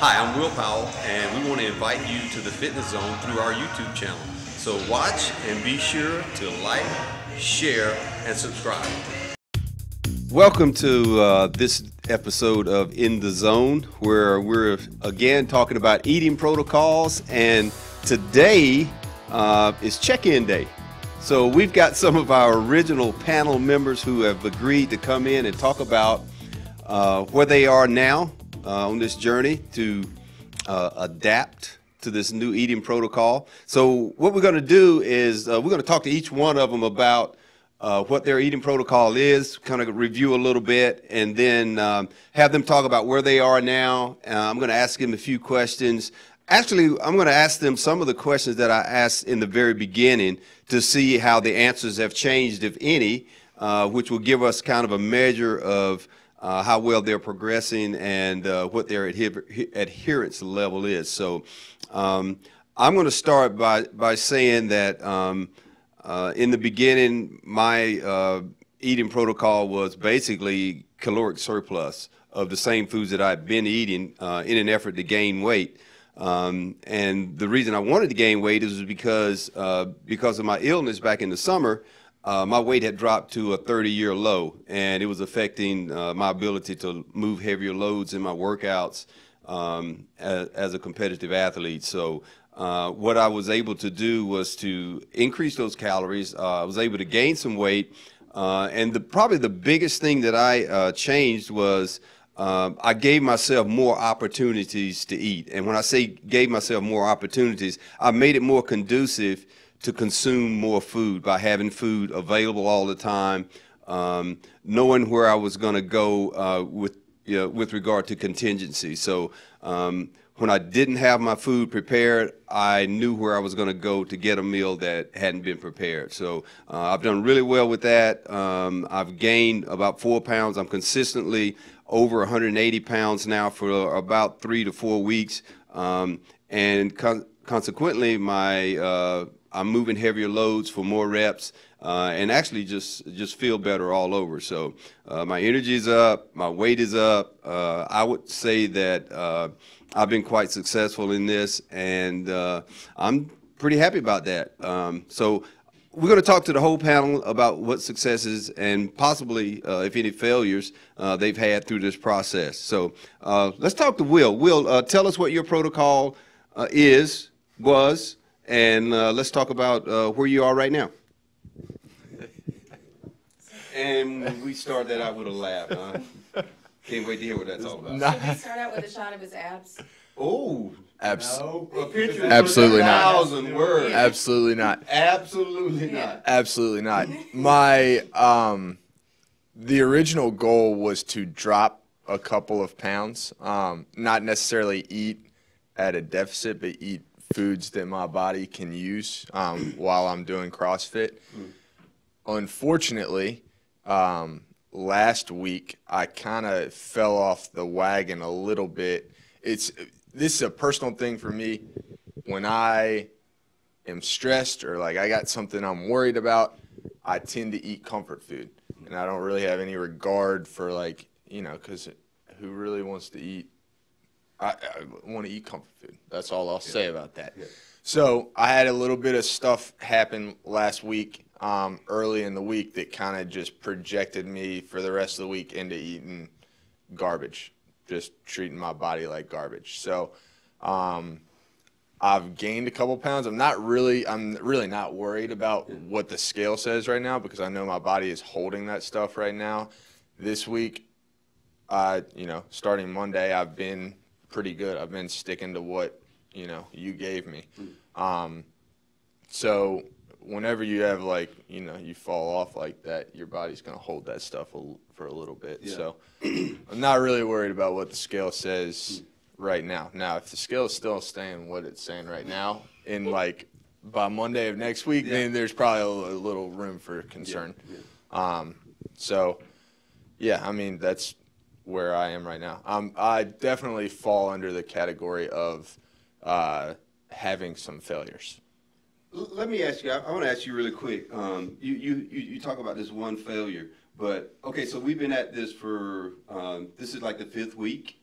Hi, I'm Will Powell, and we want to invite you to the Fitness Zone through our YouTube channel. So watch and be sure to like, share, and subscribe. Welcome to this episode of In the Zone, where we're again talking about eating protocols, and today is check-in day. So we've got some of our original panel members who have agreed to come in and talk about where they are now on this journey to adapt to this new eating protocol. So what we're going to do is we're going to talk to each one of them about what their eating protocol is, kind of review a little bit, and then have them talk about where they are now. I'm going to ask them a few questions. Actually, I'm going to ask them some of the questions that I asked in the very beginning to see how the answers have changed, if any, which will give us kind of a measure of how well they're progressing and what their adherence level is. So I'm going to start by saying that in the beginning, my eating protocol was basically caloric surplus of the same foods that I'd been eating in an effort to gain weight. And the reason I wanted to gain weight is because of my illness back in the summer. My weight had dropped to a 30-year low, and it was affecting my ability to move heavier loads in my workouts as a competitive athlete. So what I was able to do was to increase those calories. I was able to gain some weight, and probably the biggest thing that I changed was I gave myself more opportunities to eat. And when I say gave myself more opportunities, I made it more conducive to consume more food by having food available all the time, knowing where I was going to go with regard to contingency. So when I didn't have my food prepared, I knew where I was going to go to get a meal that hadn't been prepared. So I've done really well with that. I've gained about 4 pounds. I'm consistently over 180 pounds now for about 3 to 4 weeks. And consequently, I'm moving heavier loads for more reps, and actually just feel better all over. So my energy is up, my weight is up. I would say that I've been quite successful in this, and I'm pretty happy about that. So we're going to talk to the whole panel about what successes and possibly, if any, failures they've had through this process. So let's talk to Will. Will, tell us what your protocol was, and let's talk about where you are right now. And we start that out with a laugh, huh? Can't wait to hear what that's all about. Should we start out with a shot of his abs? Oh, no. A picture Absolutely not. 1,000 words. Absolutely not. Absolutely not. Absolutely not. My the original goal was to drop a couple of pounds, not necessarily eat at a deficit, but eat foods that my body can use while I'm doing CrossFit. Unfortunately, last week I kind of fell off the wagon a little bit. This is a personal thing for me. When I am stressed or like I got something I'm worried about, I tend to eat comfort food, and I don't really have any regard for, like, because who really wants to eat? I want to eat comfort food. That's all I'll say about that. Yeah. So I had a little bit of stuff happen last week, early in the week, that kind of just projected me for the rest of the week into eating garbage, just treating my body like garbage. So I've gained a couple pounds. I'm really not worried about what the scale says right now, because I know my body is holding that stuff right now. This week, starting Monday, I've been pretty good. I've been sticking to what you gave me. So whenever you have, like, you fall off like that, your body's going to hold that stuff for a little bit. Yeah. So I'm not really worried about what the scale says right now. Now, if the scale is still staying what it's saying right now, in like by Monday of next week, then there's probably a little room for concern. So yeah, I mean, that's where I am right now. I definitely fall under the category of having some failures. Let me ask you, I want to ask you really quick. You talk about this one failure, but okay, so we've been at this for, this is like the 5th week.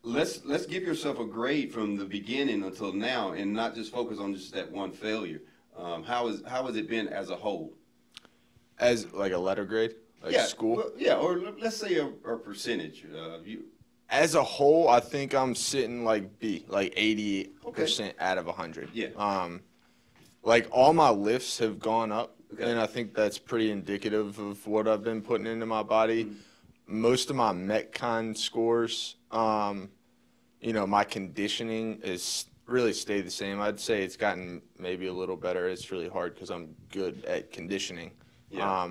let's give yourself a grade from the beginning until now, and not just focus on just that one failure. How has it been as a whole? As like a letter grade, like school. Well, yeah, or let's say a percentage. As a whole, I think I'm sitting like B, like 80% out of 100. Yeah. Like all my lifts have gone up, Okay. and I think that's pretty indicative of what I've been putting into my body. Most of my Metcon scores, you know, my conditioning is really stayed the same. I'd say it's gotten maybe a little better. It's really hard because I'm good at conditioning. Yeah.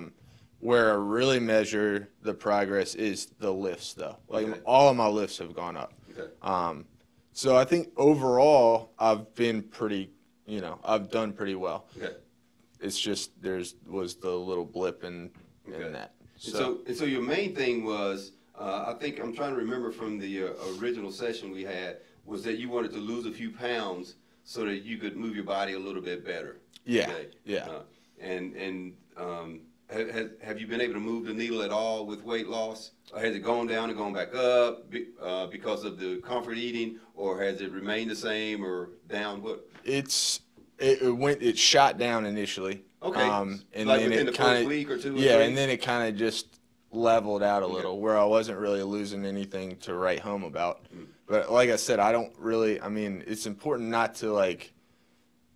Where I really measure the progress is the lifts, though. Like Okay. all of my lifts have gone up. Okay. So I think overall I've been pretty, you know, I've done pretty well. Okay. It's just was the little blip in Okay. that. And so your main thing was, I think I'm trying to remember from the original session we had, was that you wanted to lose a few pounds so that you could move your body a little bit better. Yeah. Okay. Yeah. Have you been able to move the needle at all with weight loss? Or has it gone down and gone back up because of the comfort eating, or has it remained the same or down? What? It shot down initially. Okay. And Like then within it the kind first of week or two or yeah, three? and then it kind of just leveled out a little, where I wasn't really losing anything to write home about. But like I said, I don't really. I mean, it's important not to like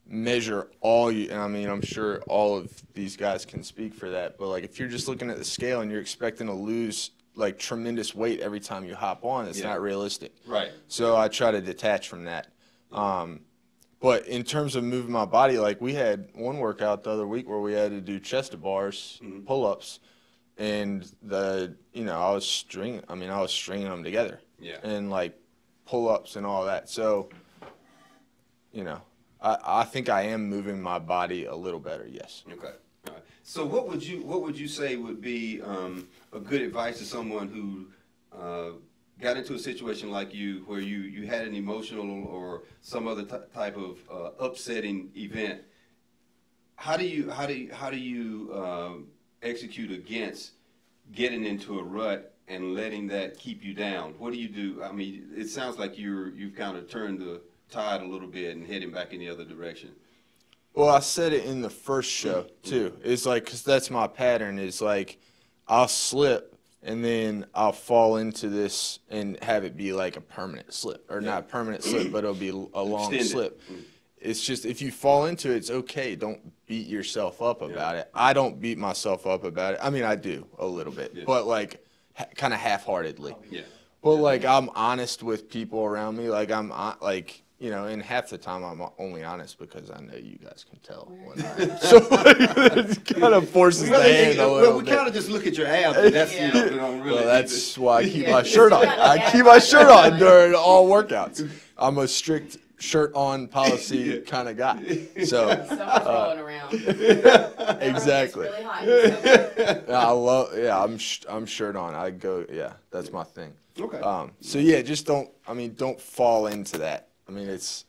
measure all you. And I mean, I'm sure all of these guys can speak for that. But like, if you're just looking at the scale and you're expecting to lose like tremendous weight every time you hop on, it's not realistic. Right. So I try to detach from that. But in terms of moving my body, like we had one workout the other week where we had to do chest to bars, pull-ups, and I was stringing them together. Yeah. And like pull-ups and all that. So, you know, I think I am moving my body a little better. Yes. Okay. All right. So what would you say would be a good advice to someone who got into a situation like you, where you had an emotional or some other type of upsetting event? How do you execute against getting into a rut and letting that keep you down? What do you do? I mean, it sounds like you've kind of turned the tide a little bit and heading back in the other direction. Well, I said it in the first show too. It's like, because that's my pattern. Is like I'll slip and then I'll fall into this and have it be like a permanent slip, or not a permanent slip, but it'll be a long slip. It's just, if you fall into it, it's okay. Don't beat yourself up about it. I don't beat myself up about it. I mean, I do a little bit, but like kind of half-heartedly. Yeah. But like I'm honest with people around me. Like I'm like, you know, and half the time I'm only honest because I know you guys can tell. So it kind of forces the hand a little we bit. kind of just look at your abs, and that's really. Well, that's why I keep my shirt on. I keep my shirt on during all workouts. I'm a strict shirt on policy kind of guy. So Someone's rolling around. exactly. It's really hot. I'm shirt on. I go, that's my thing. Okay. So yeah, just don't fall into that. I mean, it's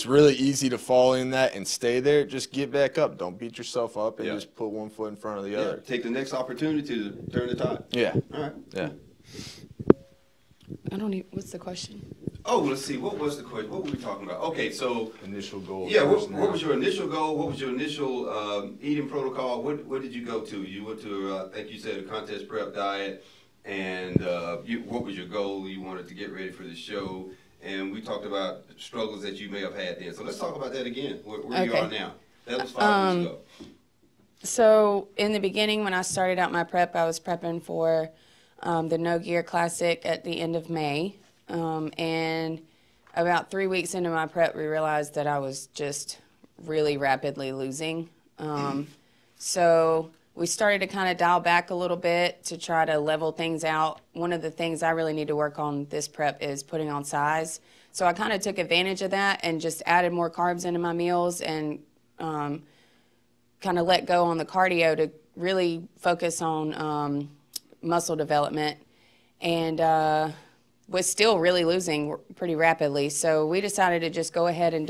really easy to fall in that and stay there. Just get back up. Don't beat yourself up, and just put one foot in front of the other. Take the next opportunity to turn the tide. Yeah. All right. Yeah. What's the question? Oh, let's see. What was the question? What were we talking about? Okay, so Initial goal. yeah, what was your initial goal? What was your initial eating protocol? What did you go to? You went to, I think you said, a contest prep diet, and what was your goal? You wanted to get ready for the show, and we talked about struggles that you may have had then. So let's talk about that again. Where you are now? That was 5 weeks ago. So in the beginning, when I started out my prep, I was prepping for the No Gear Classic at the end of May. And about 3 weeks into my prep, we realized that I was just really rapidly losing. So we started to kind of dial back a little bit to try to level things out. One of the things I really need to work on this prep is putting on size. So I kind of took advantage of that and just added more carbs into my meals, and kind of let go on the cardio to really focus on muscle development, and was still really losing pretty rapidly. So we decided to just go ahead and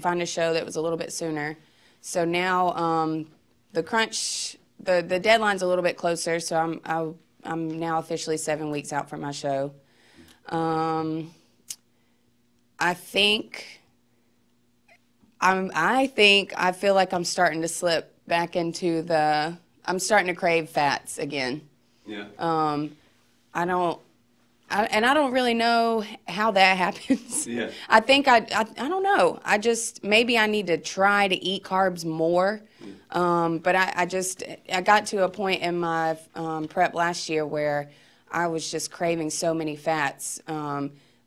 find a show that was a little bit sooner. So now the deadline's a little bit closer, so I'm now officially 7 weeks out from my show. I think I feel like I'm starting to slip back into I'm starting to crave fats again. Yeah. I don't really know how that happens. Yeah. I think I don't know. Maybe I need to try to eat carbs more. But I got to a point in my prep last year where I was just craving so many fats.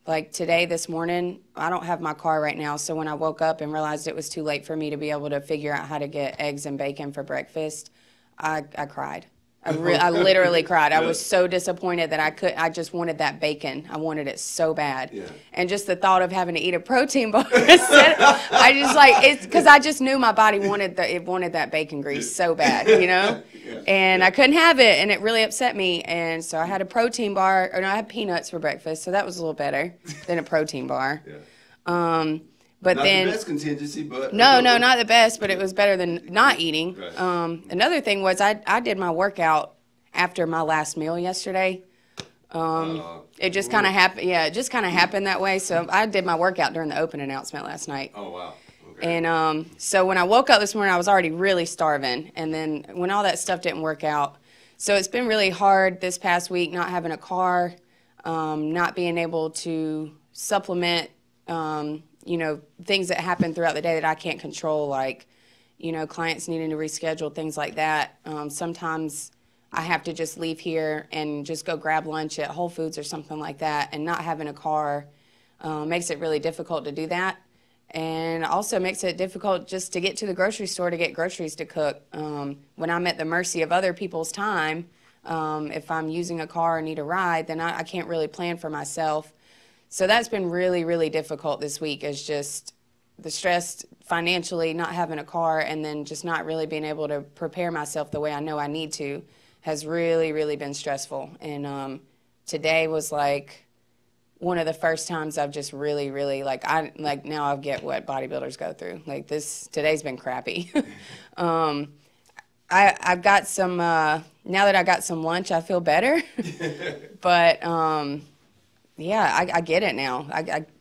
Like this morning, I don't have my car right now, so when I woke up and realized it was too late for me to be able to figure out how to get eggs and bacon for breakfast, I cried. I literally cried. I was so disappointed that I just wanted that bacon. I wanted it so bad. Yeah. And just the thought of having to eat a protein bar it's because I just knew my body wanted that bacon grease so bad, Yeah. And I couldn't have it, and it really upset me. And so I had a protein bar, I had peanuts for breakfast, so that was a little better than a protein bar. Yeah. But not then, the best contingency, but no, not the best, but it was better than not eating. Right. Another thing was I did my workout after my last meal yesterday. It just kind of happened. Yeah, it just kind of happened that way. So I did my workout during the open announcement last night. Oh wow. Okay. And so when I woke up this morning, I was already really starving. And then when all that stuff didn't work out, so it's been really hard this past week not having a car, not being able to supplement. Things that happen throughout the day that I can't control, like, clients needing to reschedule, things like that. Sometimes I have to just leave here and just go grab lunch at Whole Foods or something like that, and not having a car makes it really difficult to do that. And also makes it difficult just to get to the grocery store to get groceries to cook. When I'm at the mercy of other people's time, if I'm using a car or need a ride, then I can't really plan for myself. So that's been really, really difficult this week, is just the stress financially, not having a car, and then just not really being able to prepare myself the way I know I need to has really, really been stressful. And today was like one of the first times I've just really, really, now I get what bodybuilders go through. Today's been crappy. I've got some, now that I got some lunch, I feel better. But, yeah, I get it now.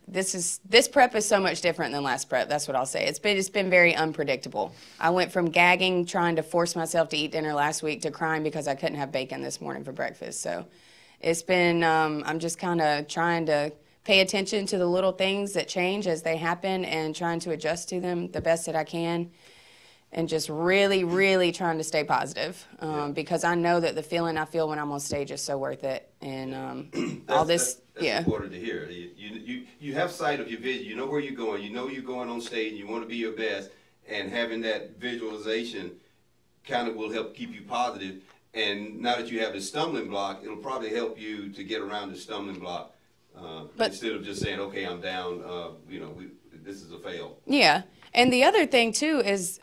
This prep is so much different than last prep. That's what I'll say. It's been very unpredictable. I went from gagging, trying to force myself to eat dinner last week, to crying because I couldn't have bacon this morning for breakfast. So it's been, I'm just kind of trying to pay attention to the little things that change as they happen and trying to adjust to them the best that I can. And just really, really trying to stay positive, because I know that the feeling I feel when I'm on stage is so worth it. And all this, that's important to hear. You have sight of your vision. You know where you're going. You know you're going on stage. And you want to be your best, and having that visualization kind of will help keep you positive. And now that you have the stumbling block, it'll probably help you to get around the stumbling block instead of just saying, "Okay, I'm down. This is a fail." Yeah. And the other thing, too, is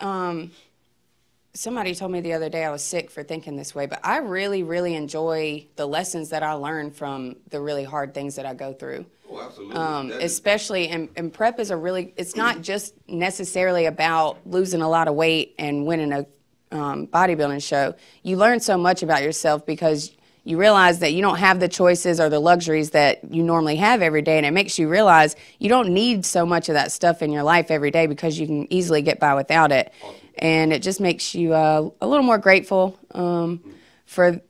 somebody told me the other day I was sick for thinking this way, but I really, really enjoy the lessons that I learn from the really hard things that I go through. Oh, absolutely. Especially, and prep is it's not just necessarily about losing a lot of weight and winning a bodybuilding show. You learn so much about yourself because you realize that you don't have the choices or the luxuries that you normally have every day, and it makes you realize you don't need so much of that stuff in your life every day because you can easily get by without it. Awesome. And it just makes you a little more grateful for,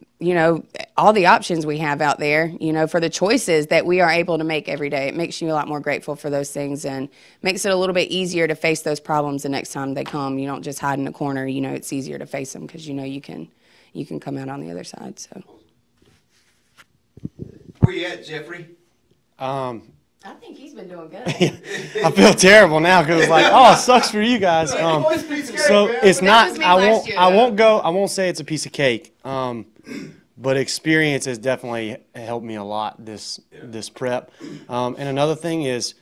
all the options we have out there, for the choices that we are able to make every day. It makes you a lot more grateful for those things and makes it a little bit easier to face those problems the next time they come. You don't just hide in a corner. It's easier to face them because you can come out on the other side. So. Where you at, Jeffrey? I think he's been doing good. I feel terrible now because it's like, oh, it sucks for you guys. So it's not. I won't say it's a piece of cake. But experience has definitely helped me a lot this prep. And another thing is,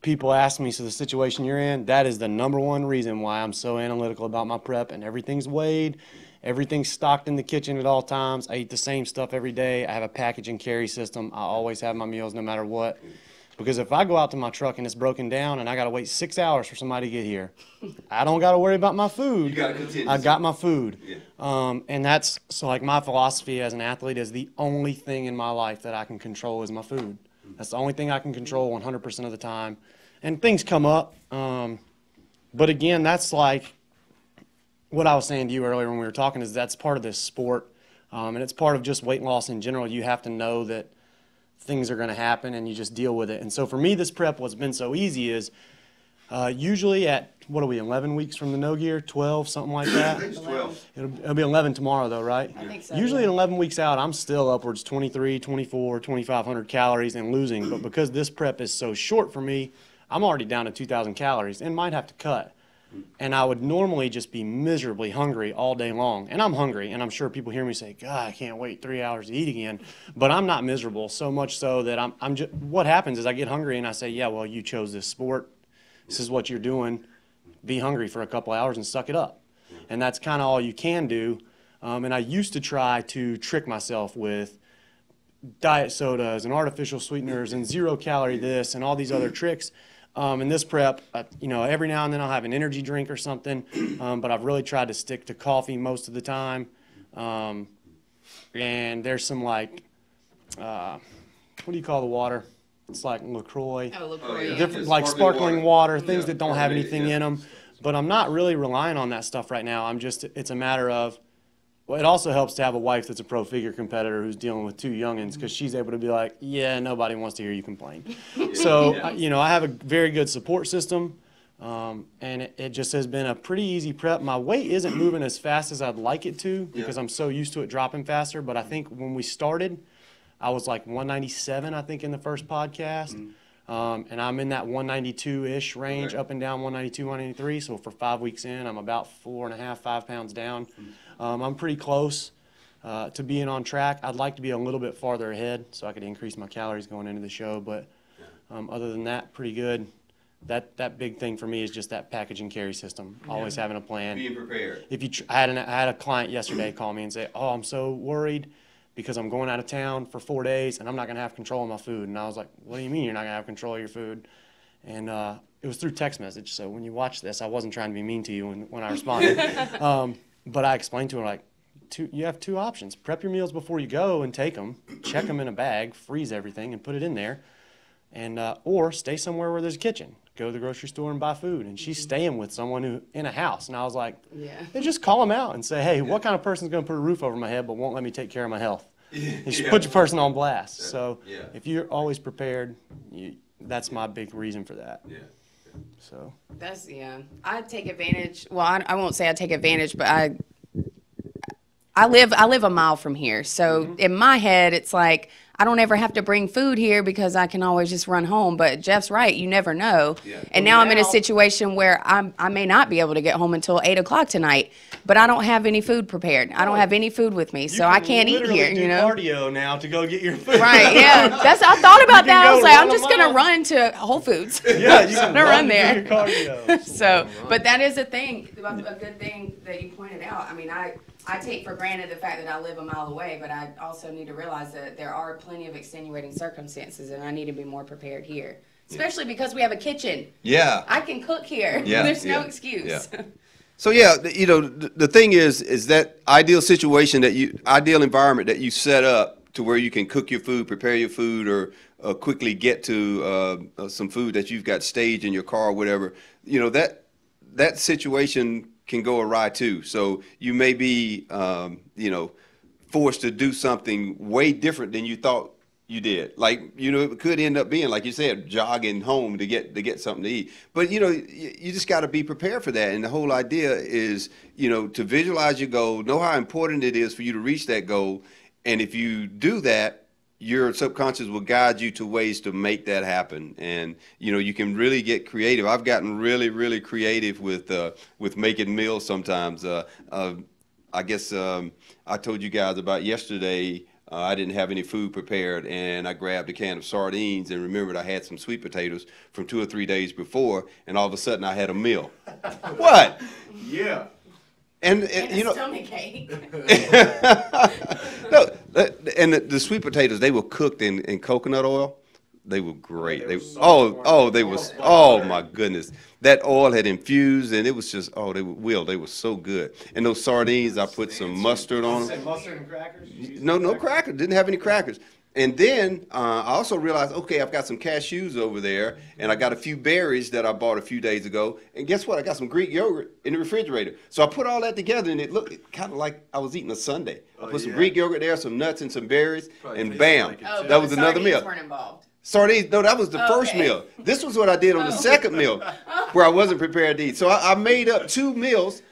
people ask me, so the situation you're in, that is the #1 reason why I'm so analytical about my prep, and everything's weighed. Everything's stocked in the kitchen at all times. I eat the same stuff every day. I have a package and carry system. I always have my meals no matter what. Because if I go out to my truck and it's broken down and I got to wait 6 hours for somebody to get here, I don't got to worry about my food. You got to continue. I got my food. Yeah. And that's, so like my philosophy as an athlete is the only thing in my life that I can control is my food. That's the only thing I can control 100% of the time. And things come up. But again, that's like what I was saying to you earlier when we were talking, is that's part of this sport. And it's part of just weight loss in general. You have to know that things are going to happen and you just deal with it. And so for me, this prep, what's been so easy is usually at, what are we, 11 weeks from the no gear, 12, something like that? It's 12. It'll be 11 tomorrow though, right? I think so. Usually yeah. at 11 weeks out, I'm still upwards 23, 24, 2,500 calories and losing. But because this prep is so short for me, I'm already down to 2,000 calories and might have to cut. And I would normally just be miserably hungry all day long. And I'm hungry, and I'm sure people hear me say, God, I can't wait 3 hours to eat again. But I'm not miserable, so much so that I'm just, what happens is I get hungry and I say, yeah, well, you chose this sport. This is what you're doing. Be hungry for a couple hours and suck it up. And that's kind of all you can do. And I used to try to trick myself with diet sodas and artificial sweeteners and 0-calorie this and all these other tricks. In this prep, you know, every now and then I'll have an energy drink or something, but I've really tried to stick to coffee most of the time. And there's some like, what do you call the water? It's like LaCroix. Oh, LaCroix. Different, like sparkling water, things that don't have anything in them. But I'm not really relying on that stuff right now. It's a matter of, well, it also helps to have a wife that's a pro figure competitor who's dealing with 2 youngins, because she's able to be like, yeah, nobody wants to hear you complain. So, you know, I have a very good support system, and it just has been a pretty easy prep. My weight isn't moving as fast as I'd like it to, because I'm so used to it dropping faster. But I think when we started, I was like 197, I think, in the first podcast. And I'm in that 192-ish range, up and down 192, 193. So for 5 weeks in, I'm about 4.5, 5 pounds down. I'm pretty close to being on track. I'd like to be a little bit farther ahead so I could increase my calories going into the show. But other than that, pretty good. That big thing for me is just that package and carry system. Always having a plan. Being prepared. If you, I had a client yesterday call me and say, "Oh, I'm so worried because I'm going out of town for 4 days and I'm not going to have control of my food." And I was like, "What do you mean you're not going to have control of your food?" And it was through text message. So when you watch this, I wasn't trying to be mean to you when I responded. But I explained to her, like, you have 2 options. Prep your meals before you go and take them, check them in a bag, freeze everything and put it in there, and or stay somewhere where there's a kitchen. Go to the grocery store and buy food. And she's staying with someone who in a house. And I was like, hey, just call them out and say, hey, what kind of person's going to put a roof over my head but won't let me take care of my health? You should put your person on blast. So if you're always prepared, that's my big reason for that. So That's, I take advantage. Well, I won't say I take advantage, but I live a mile from here. So in my head, it's like, I don't ever have to bring food here because I can always just run home. But Jeff's right, you never know. And now I'm in a situation where I may not be able to get home until 8 o'clock tonight, but I don't have any food prepared. I don't have any food with me, so I can't eat here. You know, cardio now to go get your food. Right? Yeah, I thought about that. I was like, I'm just gonna run to Whole Foods. Yeah, you can run there. Your cardio. So, but that is a thing, a good thing that you pointed out. I mean, I take for granted the fact that I live a mile away, but I also need to realize that there are plenty of extenuating circumstances, and I need to be more prepared here, especially because we have a kitchen. I can cook here. There's no excuse. So you know, the thing is that ideal situation ideal environment that you set up to where you can cook your food, prepare your food, or quickly get to some food that you've got staged in your car or whatever. You know, that situation can go awry too. So you may be, you know, forced to do something way different than you thought you did. Like, you know, it could end up being, like you said, jogging home to get something to eat. But, you know, you just got to be prepared for that. And the whole idea is, you know, to visualize your goal, know how important it is for you to reach that goal. And if you do that, your subconscious will guide you to ways to make that happen. And, you know, you can really get creative. I've gotten really, really creative with making meals sometimes. I guess I told you guys about yesterday, I didn't have any food prepared, and I grabbed a can of sardines and remembered I had some sweet potatoes from 2 or 3 days before, and all of a sudden I had a meal. What? Yeah. And you know, stomach ache. no, and the sweet potatoes, they were cooked in coconut oil. They were great. Oh my goodness. That oil had infused, and it was just, they were so good. And those sardines, I put some mustard on them. Mustard and crackers? No crackers. Didn't have any crackers. And then I also realized, okay, I've got some cashews over there, and I got a few berries that I bought a few days ago. And guess what? I got some Greek yogurt in the refrigerator. So I put all that together, and it looked kind of like I was eating a sundae. I put some Greek yogurt there, some nuts, and some berries, and bam, that was another meal. Weren't involved. Sardines, no, that was the first meal. This was what I did on the second meal, where I wasn't prepared to eat. So I made up 2 meals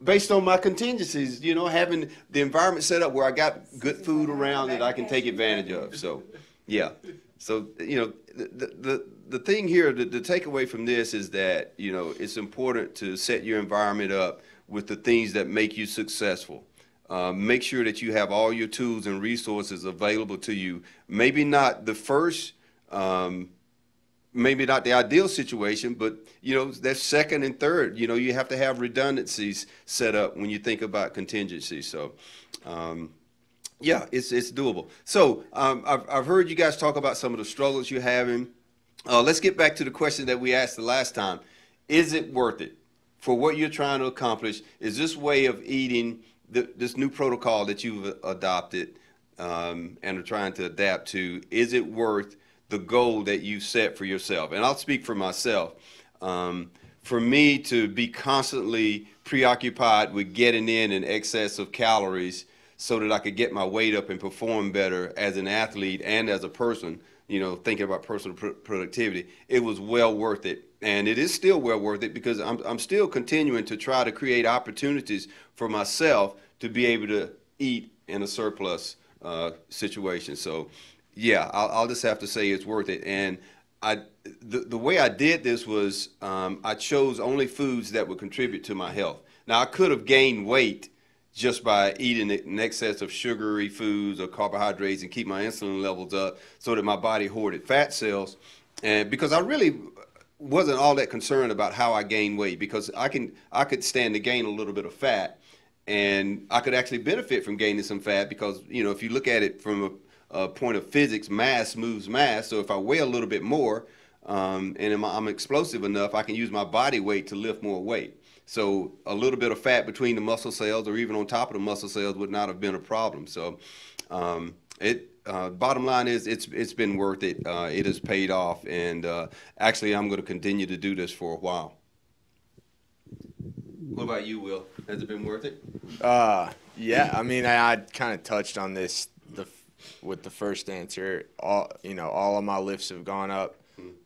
based on my contingencies, you know, having the environment set up where I got good food around that I can take advantage of. So, yeah. So, you know, the thing here, the takeaway from this is that, you know, it's important to set your environment up with the things that make you successful. Make sure that you have all your tools and resources available to you. Maybe not the first, maybe not the ideal situation, but, you know, that's second and third. You know, you have to have redundancies set up when you think about contingencies. So, yeah, it's doable. So I've heard you guys talk about some of the struggles you're having. Let's get back to the question that we asked the last time. Is it worth it for what you're trying to accomplish? Is this way of eating, this new protocol that you've adopted and are trying to adapt to, is it worth the goal that you set for yourself? And I'll speak for myself. For me to be constantly preoccupied with getting in excess of calories so that I could get my weight up and perform better as an athlete and as a person, you know, thinking about personal productivity, it was well worth it. And it is still well worth it because I'm still continuing to try to create opportunities for myself to be able to eat in a surplus situation. So, yeah, I'll just have to say it's worth it. And the way I did this was I chose only foods that would contribute to my health. Now, I could have gained weight just by eating in excess of sugary foods or carbohydrates and keep my insulin levels up so that my body hoarded fat cells. And because I really wasn't all that concerned about how I gained weight, because I could stand to gain a little bit of fat, and I could actually benefit from gaining some fat because, you know, if you look at it from a point of physics, mass moves mass. So if I weigh a little bit more and I'm explosive enough, I can use my body weight to lift more weight. So a little bit of fat between the muscle cells or even on top of the muscle cells would not have been a problem. So bottom line is it's been worth it. It has paid off. And actually, I'm going to continue to do this for a while. What about you, Will? Has it been worth it? Yeah, I mean, I kind of touched on this with the first answer. All of my lifts have gone up.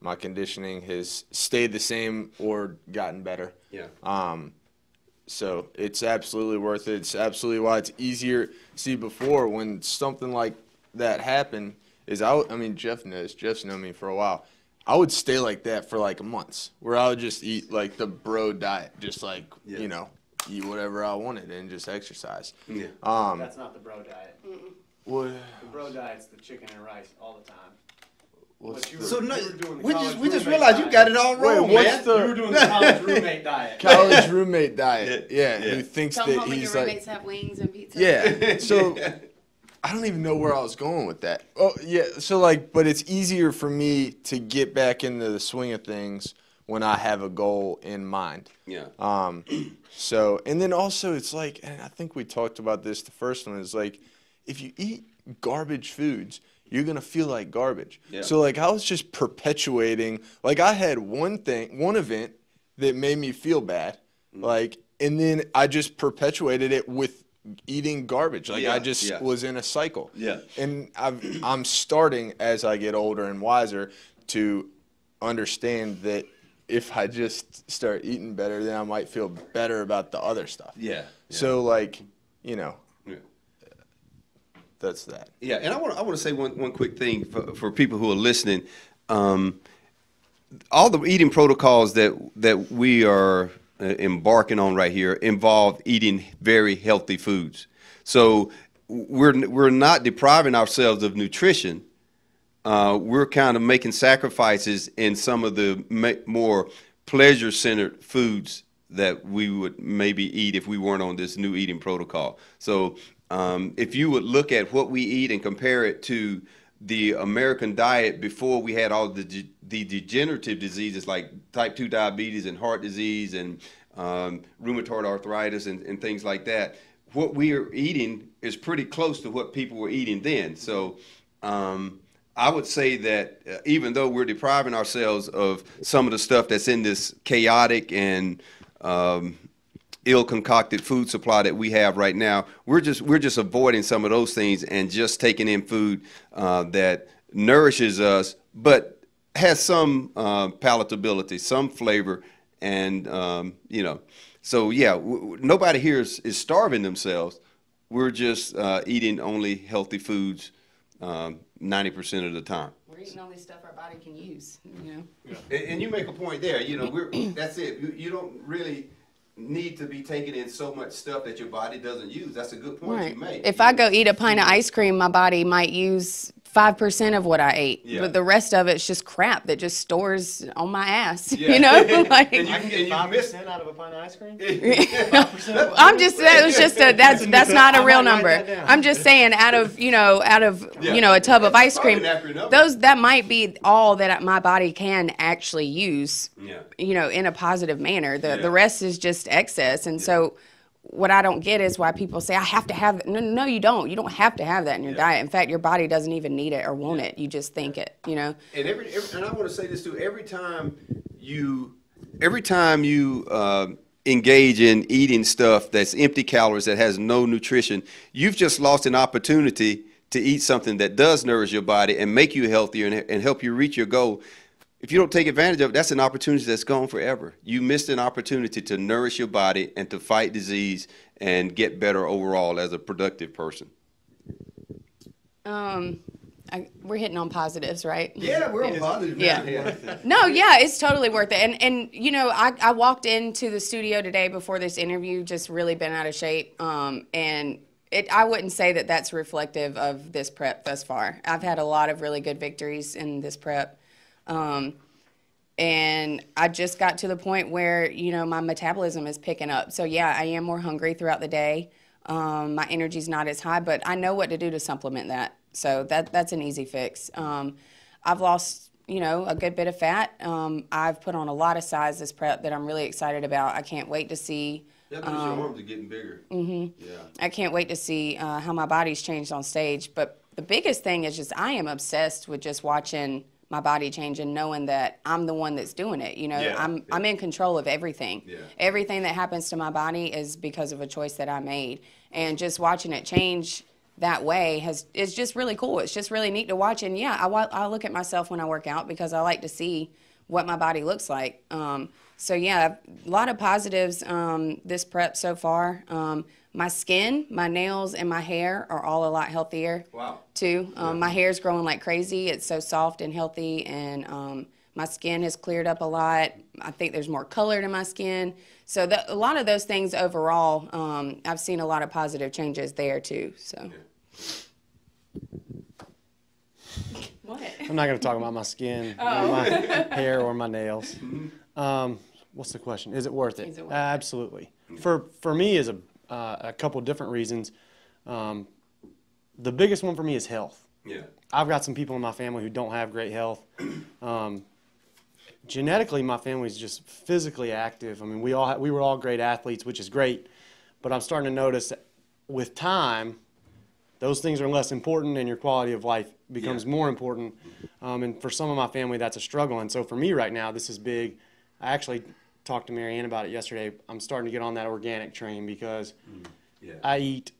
My conditioning has stayed the same or gotten better. Yeah. So it's absolutely worth it. It's absolutely why it's easier. See, before when something like that happened, I mean, Jeff's known me for a while. I would stay like that for like months, where I would just eat like the bro diet, just like, you know, eat whatever I wanted and just exercise. Yeah. That's not the bro diet. What? The bro diet's the chicken and rice all the time. So we just realized you got it all wrong, man. You were doing the college roommate diet. College roommate diet. Yeah. Who thinks Come that home and he's your like. roommates have wings and pizza. Yeah. So I don't even know where I was going with that. Oh, yeah. So like, but it's easier for me to get back into the swing of things when I have a goal in mind. Yeah. So, and then also it's like, and I think we talked about this, the first one is like, if you eat garbage foods, you're going to feel like garbage. Yeah. So like I was just perpetuating, like I had one event that made me feel bad, like, and then I just perpetuated it with eating garbage. Like I just was in a cycle. Yeah. And I'm starting as I get older and wiser to understand that if I just start eating better, then I might feel better about the other stuff. Yeah. So like, you know, that's that. Yeah, and I want to say one quick thing for people who are listening. All the eating protocols that we are embarking on right here involve eating very healthy foods. So we're not depriving ourselves of nutrition. We're kind of making sacrifices in some of the more pleasure-centered foods that we would maybe eat if we weren't on this new eating protocol. So if you would look at what we eat and compare it to the American diet before we had all the degenerative diseases like type 2 diabetes and heart disease and rheumatoid arthritis and things like that, what we are eating is pretty close to what people were eating then. So I would say that even though we're depriving ourselves of some of the stuff that's in this chaotic and ill-concocted food supply that we have right now, we're just avoiding some of those things and just taking in food that nourishes us, but has some palatability, some flavor, and So yeah, nobody here is starving themselves. We're just eating only healthy foods 90% of the time. We're eating only stuff our body can use, Yeah. And you make a point there. That's it. You don't really need to be taking in so much stuff that your body doesn't use. That's a good point you make. If I go eat a pint of ice cream, my body might use 5% of what I ate, but the rest of it's just crap that just stores on my ass. Yeah. Like, I can get 5% out of a pint of ice cream. That's not a real number. I'm just saying out of a tub of ice cream, that might be all that my body can actually use. In a positive manner. The rest is just excess, and so. What I don't get is why people say I have to have it. No, you don't. You don't have to have that in your diet. In fact, your body doesn't even need it or want it. You just think it. And and I want to say this too. Every time you engage in eating stuff that's empty calories, that has no nutrition, you've just lost an opportunity to eat something that does nourish your body and make you healthier and help you reach your goal. If you don't take advantage of it, that's an opportunity that's gone forever. You missed an opportunity to nourish your body and to fight disease and get better overall as a productive person. We're hitting on positives, right? Yeah, we're on positive. Yeah. No, yeah, it's totally worth it. And I walked into the studio today before this interview just really been out of shape. And I wouldn't say that that's reflective of this prep thus far. I've had a lot of really good victories in this prep. And I just got to the point where, my metabolism is picking up. So yeah, I am more hungry throughout the day. My energy's not as high, but I know what to do to supplement that. So that's an easy fix. I've lost, a good bit of fat. I've put on a lot of size this prep that I'm really excited about. I can't wait to see. That means your arms are getting bigger. Mm-hmm. Yeah. I can't wait to see how my body's changed on stage. But the biggest thing is just I am obsessed with just watching my body change and knowing that I'm the one that's doing it. I'm in control of everything. Yeah. Everything that happens to my body is because of a choice that I made. And just watching it change that way is just really cool. It's just really neat to watch. And yeah, I look at myself when I work out because I like to see what my body looks like. So yeah, a lot of positives this prep so far. My skin, my nails, and my hair are all a lot healthier. Wow. Too. My hair's growing like crazy. It's so soft and healthy, and my skin has cleared up a lot. I think there's more color to my skin. So a lot of those things overall, I've seen a lot of positive changes there too. So. What? I'm not going to talk about my skin, or my hair, or my nails. What's the question? Is it worth it? Absolutely. For me, is a couple different reasons. The biggest one for me is health. Yeah. I've got some people in my family who don't have great health. Genetically, my family's just physically active. I mean, we were all great athletes, which is great. But I'm starting to notice that with time, those things are less important, and your quality of life becomes more important. And for some of my family, that's a struggle. And so for me right now, this is big. I actually talked to Marianne about it yesterday. I'm starting to get on that organic train because I eat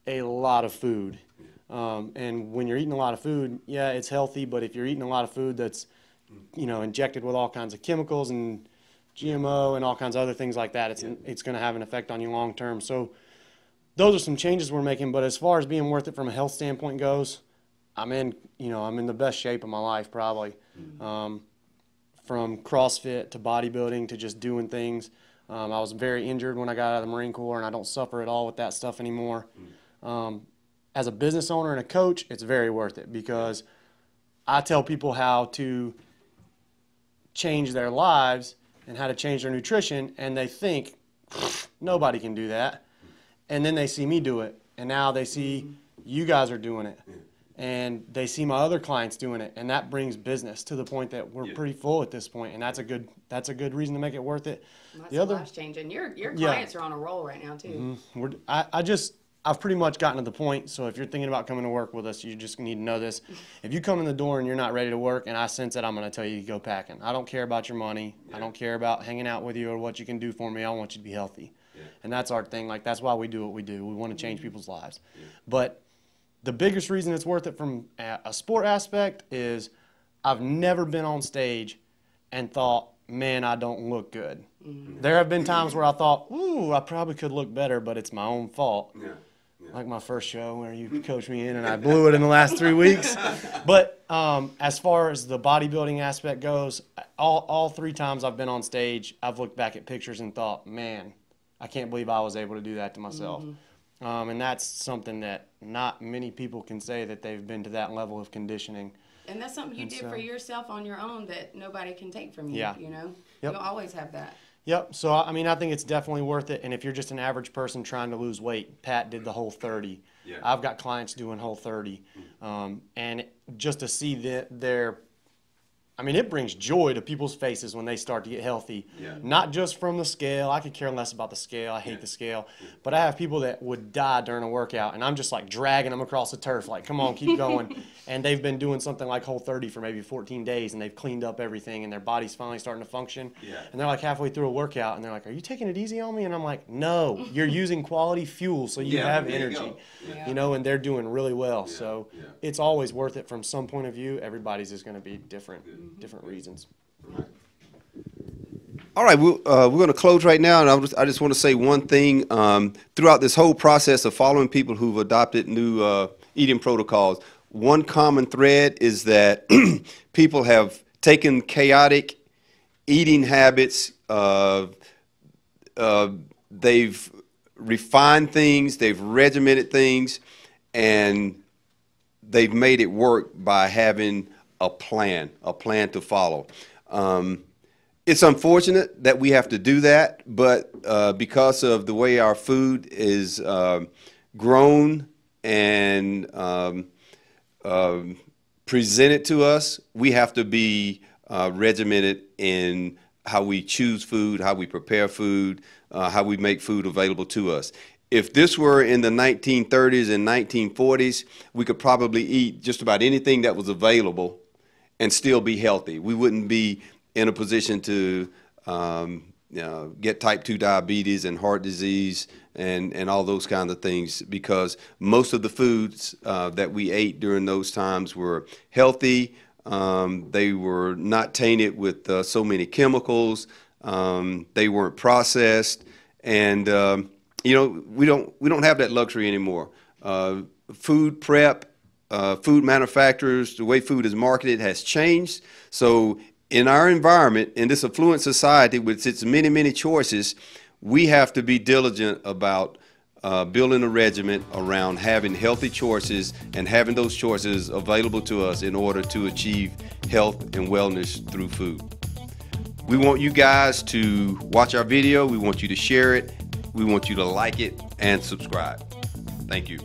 a lot of food. And when you're eating a lot of food, yeah, it's healthy, but if you're eating a lot of food that's, injected with all kinds of chemicals and GMO and all kinds of other things like that, it's going to have an effect on you long term. So those are some changes we're making, but as far as being worth it from a health standpoint goes, I'm in the best shape of my life probably. From CrossFit to bodybuilding to just doing things. I was very injured when I got out of the Marine Corps, and I don't suffer at all with that stuff anymore. As a business owner and a coach, it's very worth it because I tell people how to change their lives and how to change their nutrition, and they think, nobody can do that. And then they see me do it, and now they see you guys are doing it. And they see my other clients doing it, and that brings business to the point that we're pretty full at this point, and that's a good reason to make it worth it. That's life changing. Your clients are on a roll right now too. I've pretty much gotten to the point, so if you're thinking about coming to work with us, you just need to know this. If you come in the door and you're not ready to work and I sense it, I'm going to tell you to go packing. I don't care about your money. I don't care about hanging out with you or what you can do for me. I want you to be healthy. And that's our thing. Like, that's why we do what we do. We want to change people's lives. But the biggest reason it's worth it from a sport aspect is I've never been on stage and thought, man, I don't look good. There have been times where I thought, ooh, I probably could look better, but it's my own fault. Like my first show where you coached me in and I blew it in the last 3 weeks. But as far as the bodybuilding aspect goes, all 3 times I've been on stage, I've looked back at pictures and thought, man, I can't believe I was able to do that to myself. And that's something that not many people can say, that they've been to that level of conditioning. And that's something you did for yourself on your own that nobody can take from you, you know? You'll always have that. Yep. So, I mean, I think it's definitely worth it. And if you're just an average person trying to lose weight, Pat did the whole 30. I've got clients doing whole 30. And just to see their, I mean, it brings joy to people's faces when they start to get healthy. Not just from the scale. I could care less about the scale. I hate the scale. But I have people that would die during a workout, and I'm just like dragging them across the turf, like, come on, keep going. And they've been doing something like Whole 30 for maybe 14 days, and they've cleaned up everything, and their body's finally starting to function. And they're like halfway through a workout, and they're like, are you taking it easy on me? And I'm like, no, you're using quality fuel, so you have energy. You know, and they're doing really well. So it's always worth it from some point of view. Everybody's is going to be different reasons. All right, we're going to close right now, and I just want to say one thing. Throughout this whole process of following people who've adopted new eating protocols, one common thread is that people have taken chaotic eating habits. They've refined things, they've regimented things, and they've made it work by having a plan to follow. It's unfortunate that we have to do that, but because of the way our food is grown and presented to us, we have to be regimented in how we choose food, how we prepare food, how we make food available to us. If this were in the 1930s and 1940s, we could probably eat just about anything that was available and still be healthy. We wouldn't be in a position to get type 2 diabetes and heart disease and all those kinds of things, because most of the foods that we ate during those times were healthy. They were not tainted with so many chemicals. They weren't processed, and you know, we don't have that luxury anymore. Food prep, food manufacturers, the way food is marketed has changed. So in our environment, in this affluent society with its many, many choices, we have to be diligent about building a regimen around having healthy choices and having those choices available to us in order to achieve health and wellness through food. We want you guys to watch our video. We want you to share it. We want you to like it and subscribe. Thank you.